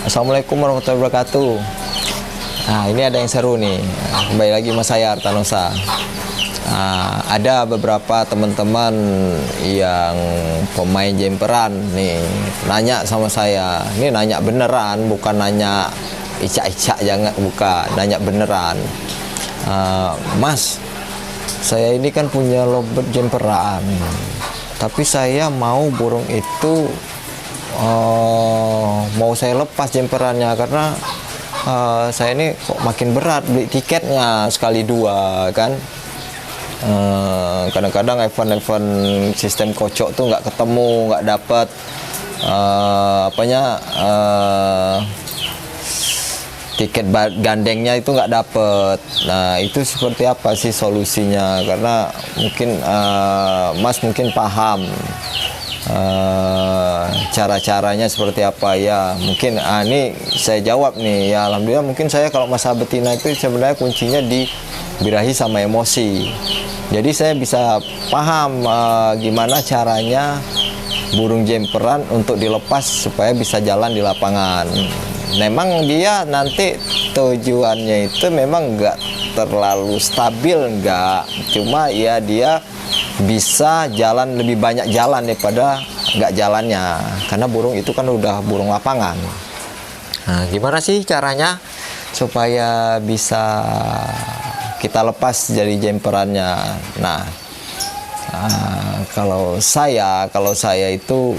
Assalamualaikum warahmatullahi wabarakatuh. Nah, ini ada yang seru nih. Kembali lagi sama saya Artanosa. Ada beberapa teman-teman yang pemain jemperan nih nanya sama saya. Ini nanya beneran, bukan nanya icak-icak, jangan, bukan, nanya beneran. Mas, saya ini kan punya lovebird jemperan, tapi saya mau burung itu mau saya lepas jemperannya karena saya ini kok makin berat beli tiketnya sekali dua kan. Kadang-kadang event-event sistem kocok tuh nggak ketemu, nggak dapet tiket gandengnya itu nggak dapet. Nah, itu seperti apa sih solusinya? Karena mungkin Mas mungkin paham cara-caranya seperti apa ya. Mungkin ini saya jawab nih ya. Alhamdulillah, mungkin saya kalau masalah betina itu sebenarnya kuncinya di birahi sama emosi. Jadi saya bisa paham gimana caranya burung jemperan untuk dilepas supaya bisa jalan di lapangan. Memang dia nanti tujuannya itu memang nggak terlalu stabil, nggak, cuma ya dia bisa jalan lebih banyak jalan daripada nggak jalannya, karena burung itu kan udah burung lapangan. Nah, gimana sih caranya supaya bisa kita lepas dari jemperannya? Nah, kalau saya itu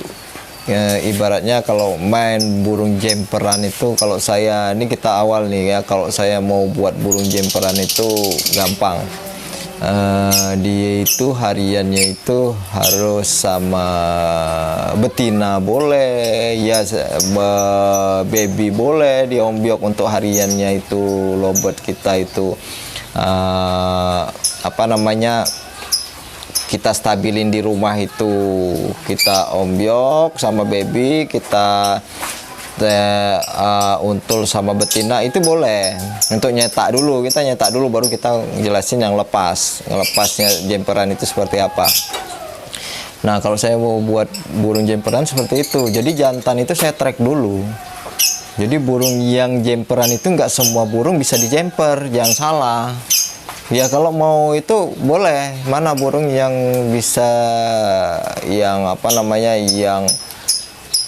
ibaratnya kalau main burung jemperan itu, kalau saya ini kita awal nih ya, kalau saya mau buat burung jemperan itu gampang. Dia itu hariannya itu harus sama betina boleh ya, baby boleh diombiok untuk hariannya itu. Lovebird kita itu kita stabilin di rumah itu, kita ombiok sama baby, kita untul sama betina itu boleh. Untuk nyetak dulu, kita nyetak dulu baru kita jelasin yang ngelepasnya jemperan itu seperti apa. Nah, kalau saya mau buat burung jemperan seperti itu, jadi jantan itu saya track dulu. Jadi burung yang jemperan itu nggak semua burung bisa dijemper, jangan salah. Ya kalau mau itu boleh, mana burung yang bisa, yang yang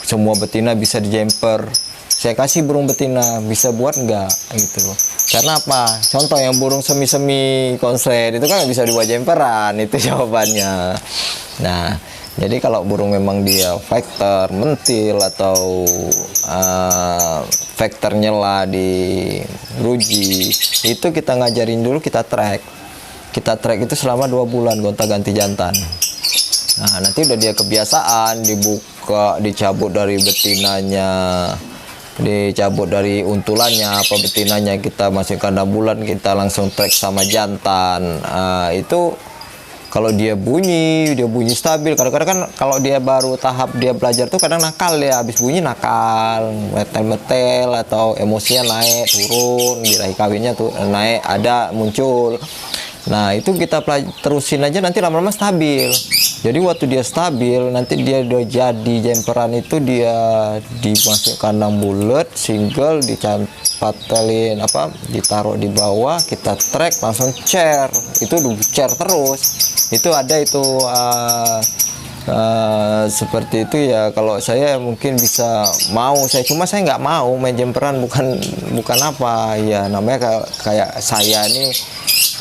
semua betina bisa dijemper, saya kasih burung betina, bisa buat nggak gitu loh. Karena apa? Contoh yang burung semi-semi konslet itu kan nggak bisa dibuat jemperan, itu jawabannya. Nah, jadi kalau burung memang dia factor, mentil, atau factor nyela di ruji, itu kita ngajarin dulu, kita track itu selama 2 bulan gonta-ganti jantan. Nah, nanti udah dia kebiasaan, dibuka, dicabut dari betinanya, dicabut dari untulannya apa betinanya, kita masuk kandang bulan, kita langsung track sama jantan. Itu kalau dia bunyi stabil. Kadang-kadang kan kalau dia baru tahap dia belajar tuh kadang nakal ya, habis bunyi nakal, metel-metel, atau emosinya naik turun, birahi kawinnya tuh naik ada muncul. Nah, itu kita terusin aja, nanti lama-lama stabil. Jadi waktu dia stabil, nanti dia udah jadi jemperan itu, dia dimasuk kandang bulat, single, dipatelin ditaruh di bawah, kita track langsung chair. Itu chair terus. Itu ada itu seperti itu ya. Kalau saya mungkin bisa cuma saya nggak mau main jemperan, bukan apa ya namanya, kayak saya ini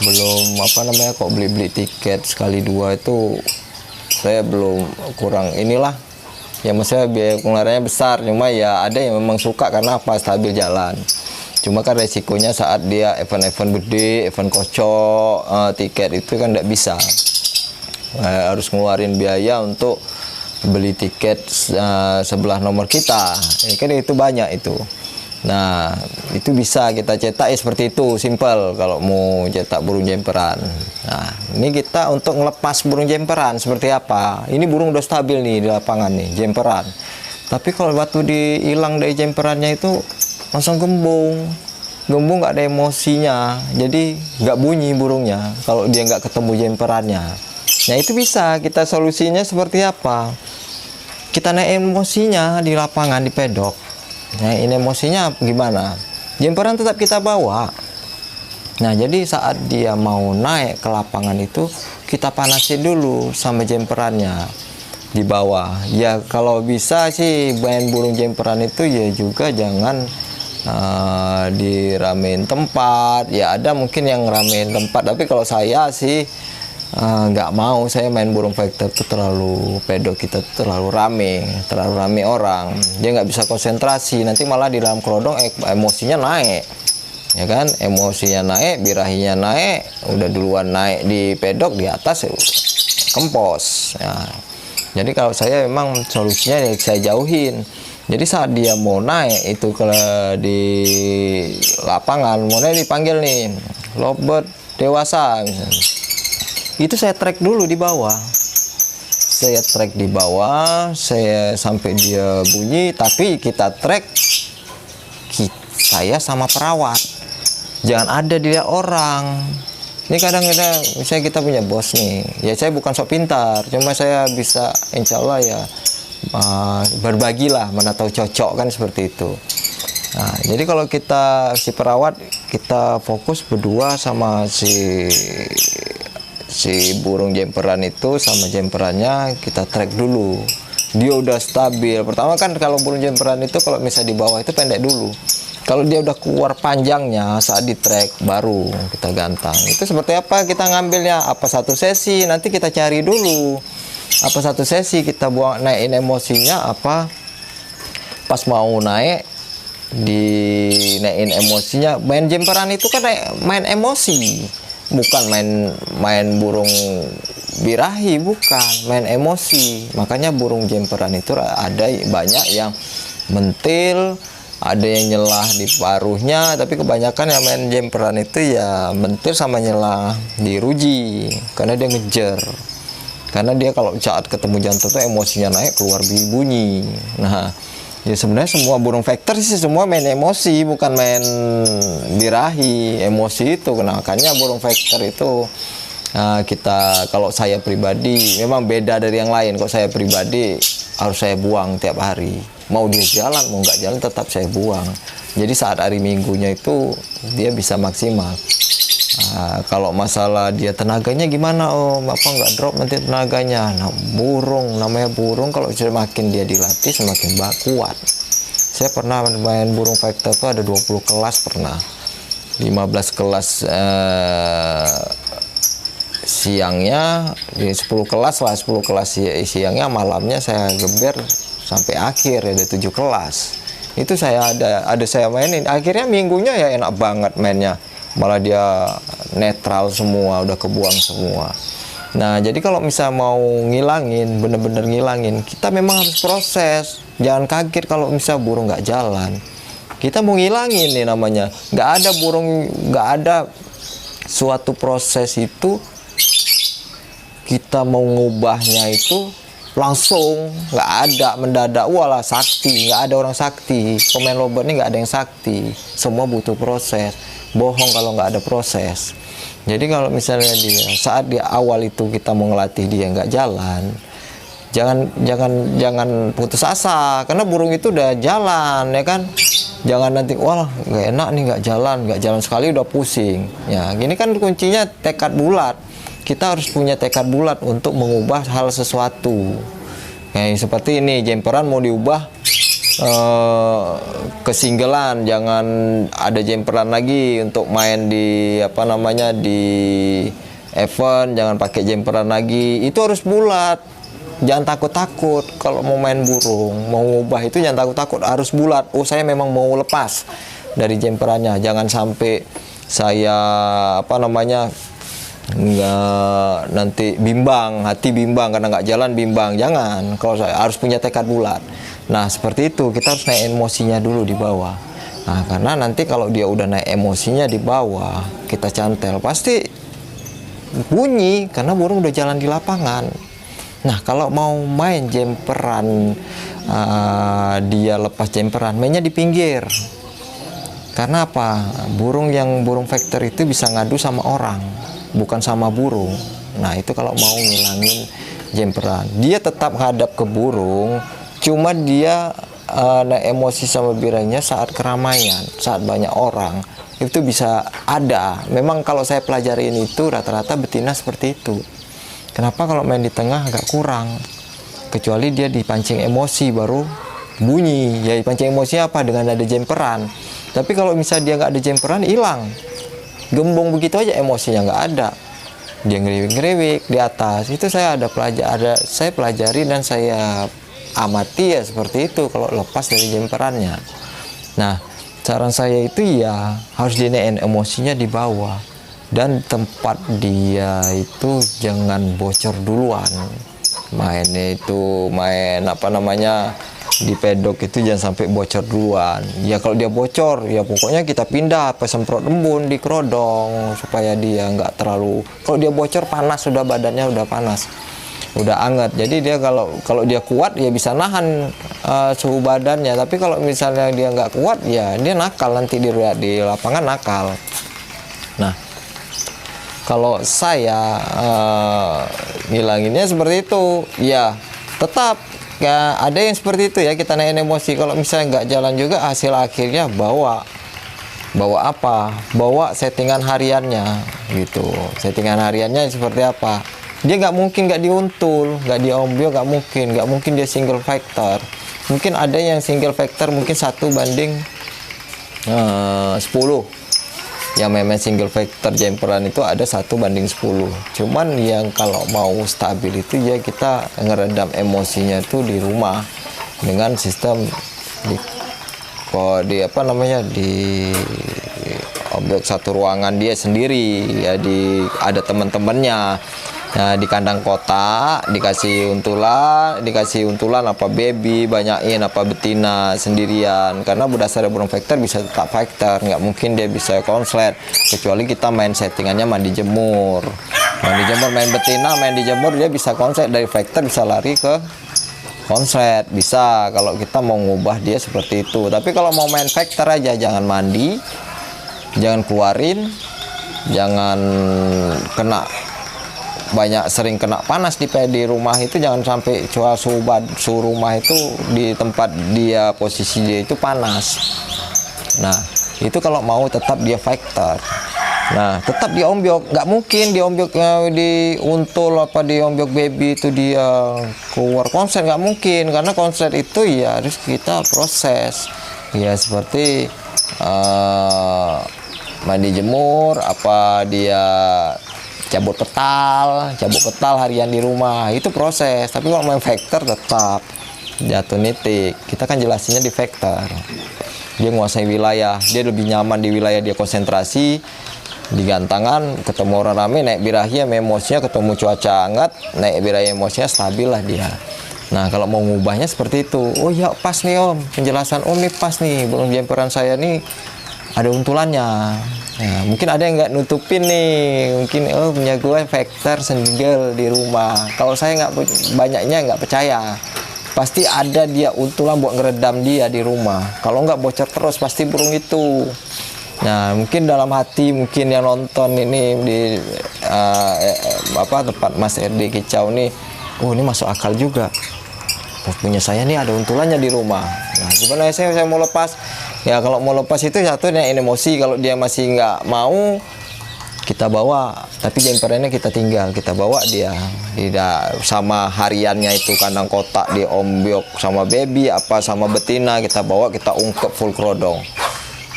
belum kok beli tiket sekali dua itu saya belum, kurang inilah ya, maksudnya biaya pengeluarannya besar. Cuma ya ada yang memang suka karena stabil jalan. Cuma kan resikonya saat dia event-event gede, event kocok, tiket itu kan nggak bisa, harus ngeluarin biaya untuk beli tiket sebelah nomor kita, ya kan, itu banyak itu. Nah, itu bisa kita cetak seperti itu, simple kalau mau cetak burung jemperan. Nah, ini kita untuk ngelepas burung jemperan seperti apa. Ini burung udah stabil nih di lapangan nih, jemperan. Tapi kalau waktu dihilang dari jemperannya itu langsung gembung nggak ada emosinya, jadi nggak bunyi burungnya kalau dia nggak ketemu jemperannya. Nah, itu bisa kita solusinya seperti apa. Kita naik emosinya di lapangan, di pedok. Nah, ini emosinya gimana? Jemperan tetap kita bawa. Nah, jadi saat dia mau naik ke lapangan itu, kita panasin dulu sama jemperannya di bawah. Ya, kalau bisa sih main burung jemperan itu ya juga jangan diramein tempat. Ya, ada mungkin yang ramein tempat, tapi kalau saya sih nggak mau. Saya main burung vector itu terlalu pedok, kita tuh terlalu rame orang, dia nggak bisa konsentrasi, nanti malah di dalam kelodong emosinya naik, ya kan, emosinya naik, birahinya naik, udah duluan naik di pedok, di atas kempos ya. Jadi kalau saya memang solusinya ya saya jauhin. Jadi saat dia mau naik itu ke di lapangan, mau naik dipanggil nih lovebird dewasa misalnya, itu saya track dulu di bawah. Saya track di bawah, saya sampai dia bunyi, tapi kita track saya sama perawat. Jangan ada dilihat orang. Ini kadang-kadang misalnya kita punya bos nih, ya saya bukan sok pintar, cuma saya bisa insya Allah ya berbagilah, mana tahu cocok kan seperti itu. Nah, jadi kalau kita si perawat, kita fokus berdua sama si burung jemperan itu, sama jemperannya kita track dulu. Dia udah stabil. Pertama kan kalau burung jemperan itu kalau misalnya di bawah itu pendek dulu. Kalau dia udah keluar panjangnya saat di track baru kita gantang. Itu seperti apa kita ngambilnya? Apa satu sesi? Nanti kita cari dulu. Apa satu sesi kita buang naikin emosinya, apa pas mau naik dinaikin emosinya. Main jemperan itu kan main emosi, bukan main burung birahi, bukan main emosi. Makanya burung jemperan itu ada banyak yang mentil, ada yang nyelah di paruhnya, tapi kebanyakan yang main jemperan itu ya mentil sama nyelah di ruji, karena dia ngejar. Karena dia kalau saat ketemu jantan tuh emosinya naik, keluar bunyi. Nah, ya sebenarnya semua burung vector sih semua main emosi, bukan main birahi. Emosi itu, makanya burung vector itu kita, kalau saya pribadi memang beda dari yang lain. Kalau saya pribadi harus saya buang tiap hari. Mau dia jalan, mau nggak jalan tetap saya buang. Jadi saat hari minggunya itu dia bisa maksimal. Kalau masalah dia tenaganya gimana Om? Apa nggak drop nanti tenaganya? Nah, burung, namanya burung kalau semakin dia dilatih semakin kuat. Saya pernah main burung vector itu ada 20 kelas pernah. 15 kelas siangnya, di 10 kelas lah, 10 kelas siangnya, malamnya saya geber sampai akhir, ada 7 kelas. Itu saya ada saya mainin. Akhirnya minggunya ya enak banget mainnya. Malah dia netral semua, udah kebuang semua. Nah, jadi kalau misalnya mau ngilangin, bener-bener ngilangin, kita memang harus proses. Jangan kaget kalau misalnya burung nggak jalan. Kita mau ngilangin nih namanya. Nggak ada burung, nggak ada suatu proses itu kita mau ngubahnya itu langsung, nggak ada mendadak. Walah sakti, nggak ada orang sakti. Pemain lovebird ini nggak ada yang sakti. Semua butuh proses. Bohong kalau nggak ada proses. Jadi kalau misalnya dia saat di awal itu kita mau ngelatih dia nggak jalan, jangan putus asa, karena burung itu udah jalan ya kan. Jangan nanti wah nggak enak nih nggak jalan sekali udah pusing. Ya gini kan kuncinya tekad bulat. Kita harus punya tekad bulat untuk mengubah hal sesuatu. Kayak seperti ini, jemperan mau diubah kesinggelan, jangan ada jemperan lagi untuk main di apa namanya di event, jangan pakai jemperan lagi. Itu harus bulat. Jangan takut-takut kalau mau main burung, mau ngubah itu jangan takut-takut, harus bulat. Oh, saya memang mau lepas dari jemperannya. Jangan sampai saya apa namanya nggak nanti bimbang, hati bimbang karena nggak jalan bimbang. Jangan. Kalau saya harus punya tekad bulat. Nah seperti itu, kita harus naik emosinya dulu di bawah. Nah karena nanti kalau dia udah naik emosinya di bawah, kita cantel pasti bunyi karena burung udah jalan di lapangan. Nah kalau mau main jemperan, dia lepas jemperan, mainnya di pinggir. Karena apa? Burung vector itu bisa ngadu sama orang, bukan sama burung. Nah itu kalau mau ngilangin jemperan, dia tetap hadap ke burung, cuma dia naik emosi sama birahinya saat keramaian, saat banyak orang, itu bisa ada. Memang kalau saya pelajarin itu rata-rata betina seperti itu. Kenapa kalau main di tengah agak kurang? Kecuali dia dipancing emosi baru bunyi. Ya dipancing emosi apa? Dengan ada jemperan. Tapi kalau misalnya dia nggak ada jemperan, hilang. Gembong begitu aja, emosinya nggak ada. Dia ngeriwik-ngeriwik di atas. Itu saya saya pelajari dan saya amati ya seperti itu kalau lepas dari jemperannya. Nah, saran saya itu ya harus dinaikin emosinya di bawah, dan tempat dia itu jangan bocor duluan. Mainnya itu main apa namanya di pedok itu jangan sampai bocor duluan. Ya kalau dia bocor ya pokoknya kita pindah apa semprot embun di kerodong supaya dia nggak terlalu, kalau dia bocor panas, sudah badannya udah panas, udah anget. Jadi dia kalau dia kuat ya bisa nahan suhu badannya. Tapi kalau misalnya dia nggak kuat ya dia nakal, nanti di lapangan nakal. Nah, kalau saya ngilanginnya seperti itu ya, tetap ya ada yang seperti itu ya, kita naikin emosi. Kalau misalnya nggak jalan juga, hasil akhirnya bawa apa, bawa settingan hariannya gitu. Settingan hariannya seperti apa, dia nggak mungkin nggak diuntul, nggak diombyok, nggak mungkin dia single factor. Mungkin ada yang single factor mungkin 1/10. Yang memang single factor jemperan itu ada 1/10. Cuman yang kalau mau stabil itu ya kita ngeredam emosinya tuh di rumah dengan sistem di apa namanya, di objek satu ruangan dia sendiri ya, ada teman-temannya. Nah, di kandang kotak dikasih untulan apa baby, banyakin apa betina sendirian. Karena berdasarkan burung factor bisa tetap factor, nggak mungkin dia bisa konslet kecuali kita main settingannya mandi jemur, main betina, main dijemur, dia bisa konslet dari factor bisa lari ke konslet, bisa kalau kita mau ngubah dia seperti itu. Tapi kalau mau main factor aja, jangan mandi, jangan keluarin, jangan sering kena panas di rumah itu, jangan sampai suhu rumah itu di tempat dia posisi dia itu panas. Nah, itu kalau mau tetap dia factor. Nah, tetap diombyok, nggak mungkin diombyoknya diuntul apa diombyok baby itu dia keluar konslet, nggak mungkin, karena konslet itu ya harus kita proses ya seperti mandi jemur apa dia cabut petal harian di rumah, itu proses. Tapi kalau main factor tetap jatuh nitik. Kita kan jelasinnya di factor. Dia menguasai wilayah, dia lebih nyaman di wilayah dia konsentrasi. Di gantangan ketemu orang rame, naik birahi emosinya, ketemu cuaca hangat, naik birahi emosinya stabil lah dia. Nah, kalau mau ngubahnya seperti itu. Oh ya pas nih om, penjelasan om nih pas nih, burung jemperan saya nih ada untulannya. Nah, mungkin ada yang nggak nutupin nih, mungkin punya gue factor single di rumah. Kalau saya banyaknya nggak percaya, pasti ada dia untulan buat ngeredam dia di rumah. Kalau nggak bocor terus pasti burung itu. Nah, mungkin dalam hati mungkin yang nonton ini di tempat Mas RD Kicau nih, oh ini masuk akal juga. Punya saya nih ada untulannya di rumah. Nah, gimana ya saya mau lepas? Ya kalau mau lepas itu satu ini emosi. Kalau dia masih nggak mau, kita bawa. Tapi jemperannya kita tinggal, kita bawa dia. Tidak sama hariannya itu kandang kotak diombyok sama baby apa sama betina, kita bawa, kita ungkep full kerodong.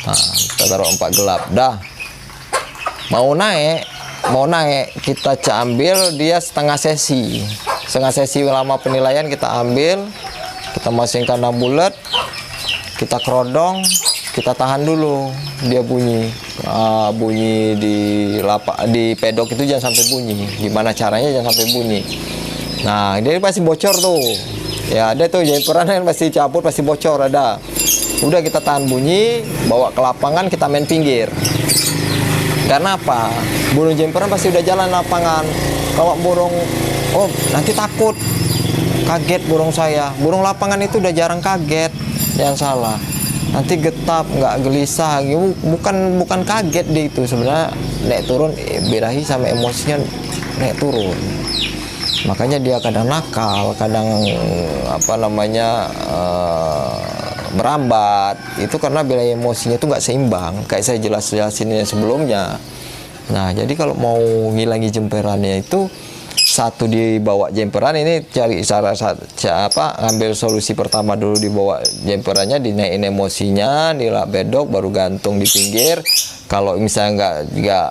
Nah, kita taruh 4 gelap. Dah. Mau naik kita ambil dia setengah sesi lama penilaian, kita ambil, kita masukin kandang bulat, kita kerodong, kita tahan dulu dia bunyi di pedok itu jangan sampai bunyi. Gimana caranya jangan sampai bunyi? Nah, dia pasti bocor tuh ya, ada tuh jemperan yang pasti cabut, pasti bocor ada. Udah kita tahan bunyi, bawa ke lapangan, kita main pinggir. Karena apa? Burung jemperan pasti udah jalan lapangan. Kalau burung, nanti takut, kaget burung saya. Burung lapangan itu udah jarang kaget, jangan salah. Nanti getap, nggak gelisah. Bukan kaget dia itu sebenarnya naik turun birahi sama emosinya naik turun. Makanya dia kadang nakal, kadang apa namanya merambat. Itu karena wilayah emosinya itu nggak seimbang, kayak saya jelasin sebelumnya. Nah, jadi kalau mau ngilangi jemperannya itu, satu dibawa jemperan ini cari cara ngambil solusi pertama dulu, dibawa jemperannya, dinaikin emosinya, dilak bedok, baru gantung di pinggir. Kalau misalnya nggak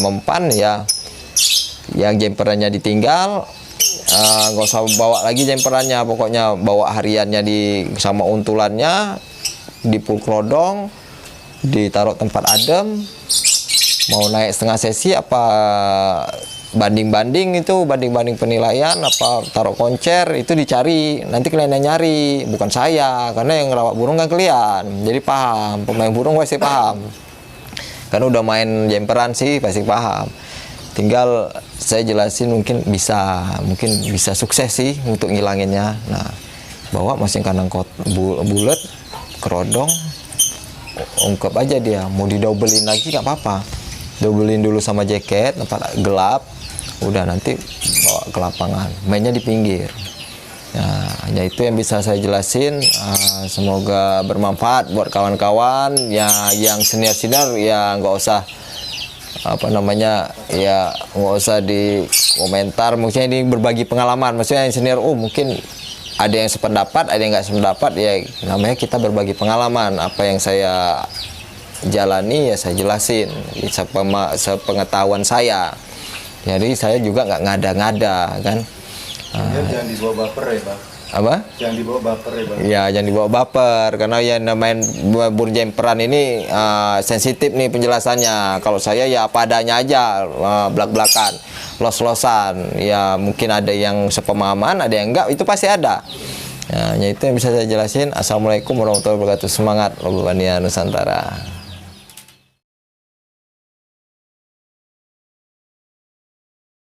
mempan ya, yang jemperannya ditinggal, nggak usah bawa lagi jemperannya, pokoknya bawa hariannya sama untulannya, dipul-klodong, ditaruh tempat adem. Mau naik setengah sesi apa banding-banding penilaian, apa taruh koncer, itu dicari, nanti kalian yang nyari, bukan saya, karena yang ngerawat burung kan kalian, jadi paham, pemain burung pasti paham, karena udah main jemperan sih pasti paham. Tinggal saya jelasin, mungkin bisa sukses sih untuk ngilanginnya. Nah, bawa mesin kandang bulat, kerodong, ungkep aja dia. Mau didobelin lagi nggak apa-apa, dobelin dulu sama jaket, tempat gelap, udah nanti bawa ke lapangan, mainnya di pinggir. Nah, hanya itu yang bisa saya jelasin. Semoga bermanfaat buat kawan-kawan ya, yang senior ya nggak usah ya nggak usah di komentar, maksudnya ini berbagi pengalaman, maksudnya yang senior mungkin ada yang sependapat, ada yang nggak sependapat, ya namanya kita berbagi pengalaman. Apa yang saya jalani ya saya jelasin sepengetahuan saya, jadi saya juga nggak ngada-ngada kan. Jangan dibawa baper ya Bang. Apa? Jangan dibawa baper ya Bang. Ya jangan dibawa baper, karena ya main burung jemperan ini sensitif nih penjelasannya. Kalau saya ya apa adanya aja, belak-belakan, los-losan. Ya mungkin ada yang sepemahaman, ada yang enggak, itu pasti ada. Ya itu yang bisa saya jelasin. Assalamualaikum warahmatullahi wabarakatuh. Semangat Lombok Nusantara.